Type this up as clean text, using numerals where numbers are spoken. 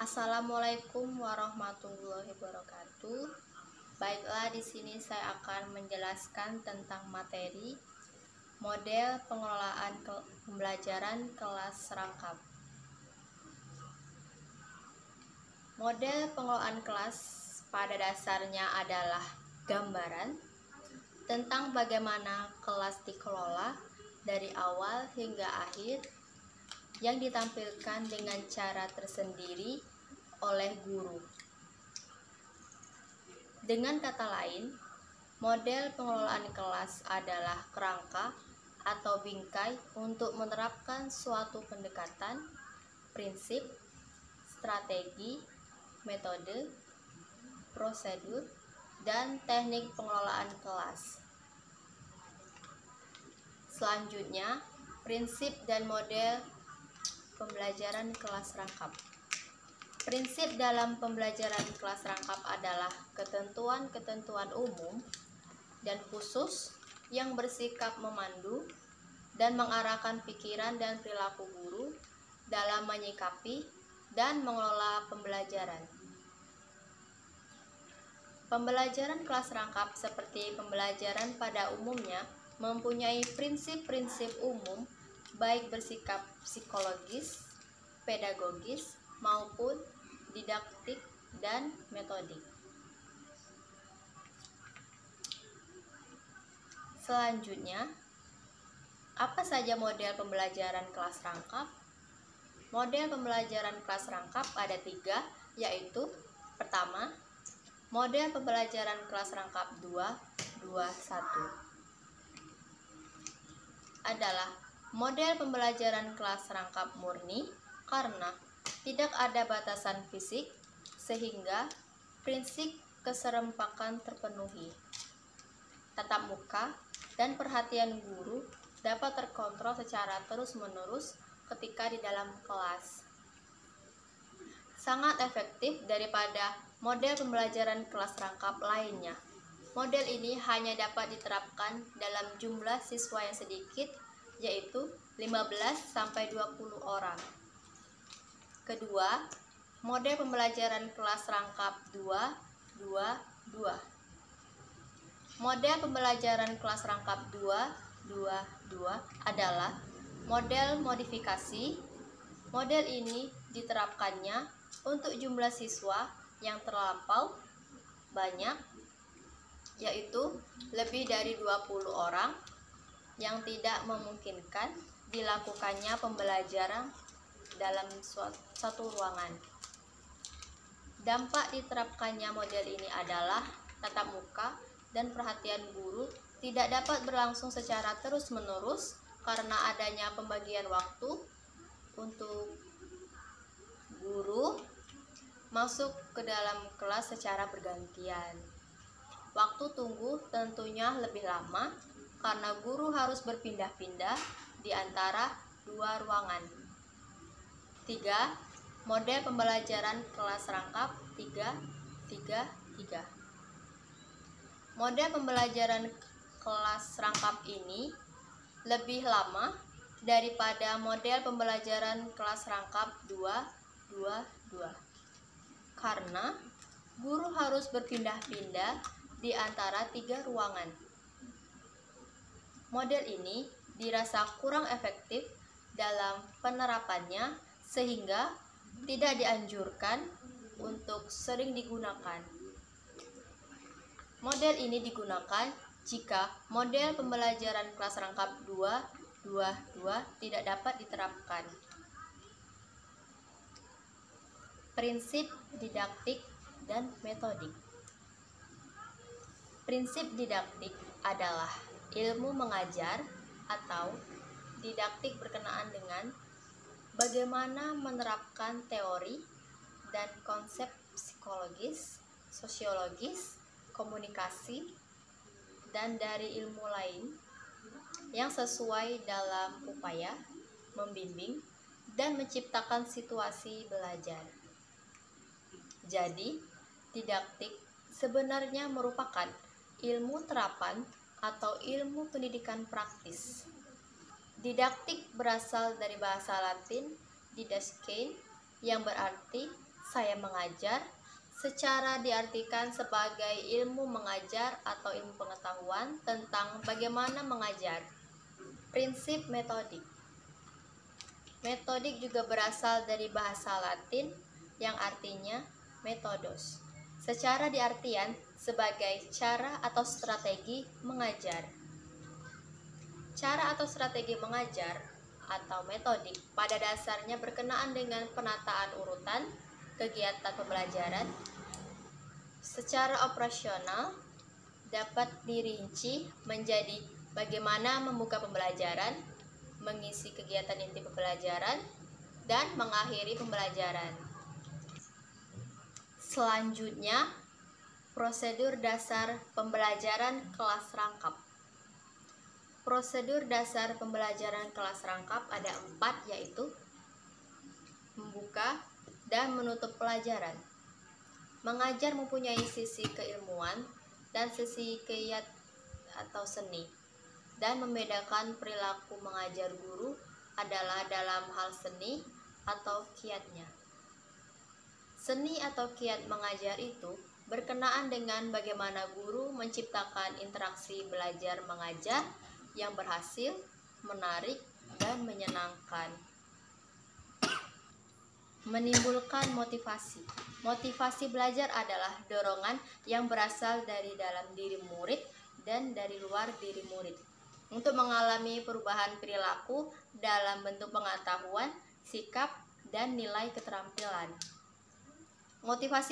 Assalamualaikum warahmatullahi wabarakatuh. Baiklah, di sini saya akan menjelaskan tentang materi model pengelolaan pembelajaran kelas rangkap. Model pengelolaan kelas pada dasarnya adalah gambaran tentang bagaimana kelas dikelola dari awal hingga akhir yang ditampilkan dengan cara tersendiri oleh guru. Dengan kata lain, model pengelolaan kelas adalah kerangka atau bingkai untuk menerapkan suatu pendekatan, prinsip, strategi, metode, prosedur, dan teknik pengelolaan kelas. Selanjutnya, prinsip dan model pembelajaran kelas rangkap. Prinsip dalam pembelajaran kelas rangkap adalah ketentuan-ketentuan umum dan khusus yang bersikap memandu dan mengarahkan pikiran dan perilaku guru dalam menyikapi dan mengelola pembelajaran. Pembelajaran kelas rangkap seperti pembelajaran pada umumnya mempunyai prinsip-prinsip umum baik bersikap psikologis, pedagogis, maupun didaktik dan metodik. Selanjutnya, apa saja model pembelajaran kelas rangkap? Model pembelajaran kelas rangkap ada 3, yaitu pertama, model pembelajaran kelas rangkap 221 adalah model pembelajaran kelas rangkap murni karena tidak ada batasan fisik sehingga prinsip keserempakan terpenuhi. Tatap muka dan perhatian guru dapat terkontrol secara terus-menerus ketika di dalam kelas. Sangat efektif daripada model pembelajaran kelas rangkap lainnya. Model ini hanya dapat diterapkan dalam jumlah siswa yang sedikit, yaitu 15-20 orang. Kedua, model pembelajaran kelas rangkap 222. Model pembelajaran kelas rangkap 222 adalah model modifikasi. Model ini diterapkannya untuk jumlah siswa yang terlampau banyak, yaitu lebih dari 20 orang, yang tidak memungkinkan dilakukannya pembelajaran dalam satu ruangan. Dampak diterapkannya model ini adalah tatap muka dan perhatian guru tidak dapat berlangsung secara terus-menerus karena adanya pembagian waktu untuk guru masuk ke dalam kelas secara bergantian. Waktu tunggu tentunya lebih lama karena guru harus berpindah-pindah di antara 2 ruangan. 3. Model pembelajaran kelas rangkap 333. Model pembelajaran kelas rangkap ini lebih lama daripada model pembelajaran kelas rangkap 222 karena guru harus berpindah-pindah di antara 3 ruangan. Model ini dirasa kurang efektif dalam penerapannya sehingga tidak dianjurkan untuk sering digunakan. Model ini digunakan jika model pembelajaran kelas rangkap 222 tidak dapat diterapkan. Prinsip didaktik dan metodik. Prinsip didaktik adalah ilmu mengajar atau didaktik berkenaan dengan bagaimana menerapkan teori dan konsep psikologis, sosiologis, komunikasi, dan dari ilmu lain yang sesuai dalam upaya membimbing dan menciptakan situasi belajar. Jadi, didaktik sebenarnya merupakan ilmu terapan atau ilmu pendidikan praktis. Didaktik berasal dari bahasa Latin didaskein yang berarti saya mengajar secara diartikan sebagai ilmu mengajar atau ilmu pengetahuan tentang bagaimana mengajar. Prinsip metodik. Metodik juga berasal dari bahasa Latin yang artinya methodos. Secara diartian sebagai cara atau strategi mengajar. Cara atau strategi mengajar atau metodik pada dasarnya berkenaan dengan penataan urutan kegiatan pembelajaran. Secara operasional dapat dirinci menjadi bagaimana membuka pembelajaran, mengisi kegiatan inti pembelajaran, dan mengakhiri pembelajaran. Selanjutnya, prosedur dasar pembelajaran kelas rangkap. Prosedur dasar pembelajaran kelas rangkap ada 4, yaitu membuka dan menutup pelajaran. Mengajar mempunyai sisi keilmuan dan sisi kiat atau seni, dan membedakan perilaku mengajar guru adalah dalam hal seni atau kiatnya. Seni atau kiat mengajar itu berkenaan dengan bagaimana guru menciptakan interaksi belajar mengajar yang berhasil, menarik, dan menyenangkan. Menimbulkan motivasi. Motivasi belajar adalah dorongan yang berasal dari dalam diri murid dan dari luar diri murid untuk mengalami perubahan perilaku dalam bentuk pengetahuan, sikap, dan nilai keterampilan. Motivasi